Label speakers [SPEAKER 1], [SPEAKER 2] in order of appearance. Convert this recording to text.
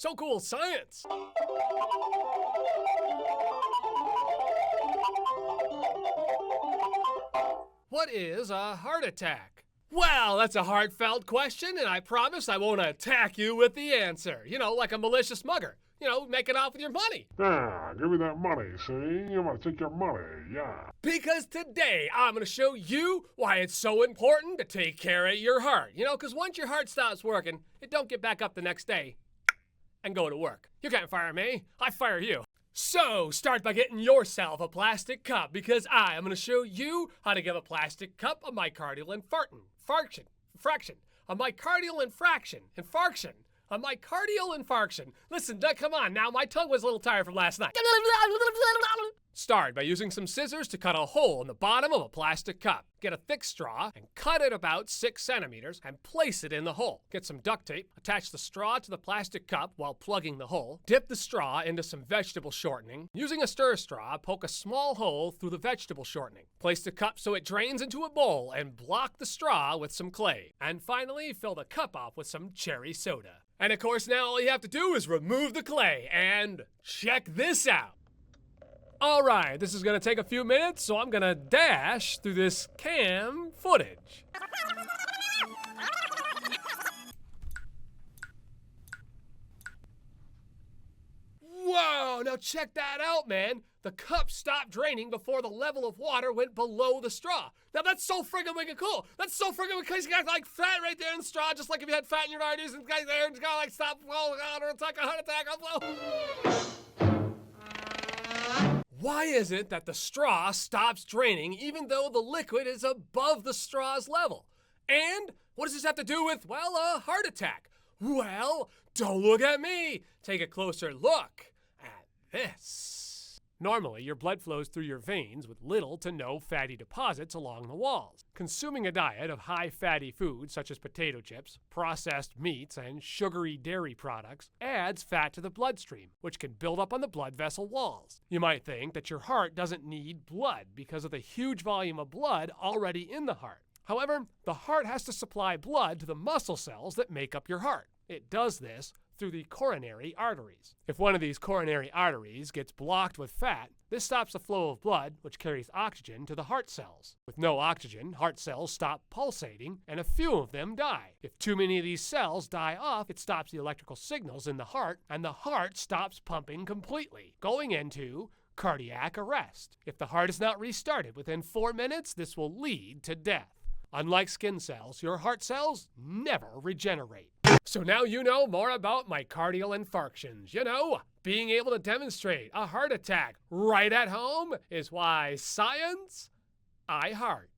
[SPEAKER 1] So cool, science! What is a heart attack? Well, that's a heartfelt question, and I promise I won't attack you with the answer. You know, like a malicious mugger. You know, making off with your money.
[SPEAKER 2] Yeah, give me that money, see? I'm gonna take your money, yeah.
[SPEAKER 1] Because today I'm going to show you why it's so important to take care of your heart. You know, because once your heart stops working, it don't get back up the next day and go to work. You can't fire me. I fire you. So, start by getting yourself a plastic cup because I am going to show you how to give a plastic cup a myocardial infarction. A myocardial infarction. Listen, come on now, my tongue was a little tired from last night. Start by using some scissors to cut a hole in the bottom of a plastic cup. Get a thick straw and cut it about 6 centimeters and place it in the hole. Get some duct tape, attach the straw to the plastic cup while plugging the hole. Dip the straw into some vegetable shortening. Using a stir straw, poke a small hole through the vegetable shortening. Place the cup so it drains into a bowl and block the straw with some clay. And finally, fill the cup up with some cherry soda. And of course, now all you have to do is remove the clay and check this out. All right, this is gonna take a few minutes, so I'm gonna dash through this cam footage. Whoa, now check that out, man. The cup stopped draining before the level of water went below the straw. Now that's so friggin' wicked cool. That's so friggin' because you got like fat right there in the straw, just like if you had fat in your arteries and guys there and you gotta like stop, well, it's like a heart attack. Why is it that the straw stops draining even though the liquid is above the straw's level? And what does this have to do with, well, a heart attack? Well, don't look at me. Take a closer look at this. Normally, your blood flows through your veins with little to no fatty deposits along the walls. Consuming a diet of high fatty foods such as potato chips, processed meats, and sugary dairy products adds fat to the bloodstream, which can build up on the blood vessel walls. You might think that your heart doesn't need blood because of the huge volume of blood already in the heart. However, the heart has to supply blood to the muscle cells that make up your heart. It does this through the coronary arteries. If one of these coronary arteries gets blocked with fat, this stops the flow of blood, which carries oxygen to the heart cells. With no oxygen, heart cells stop pulsating, and a few of them die. If too many of these cells die off, it stops the electrical signals in the heart, and the heart stops pumping completely, going into cardiac arrest. If the heart is not restarted within 4 minutes, this will lead to death. Unlike skin cells, your heart cells never regenerate. So now you know more about myocardial infarctions. You know, being able to demonstrate a heart attack right at home is why science, I heart.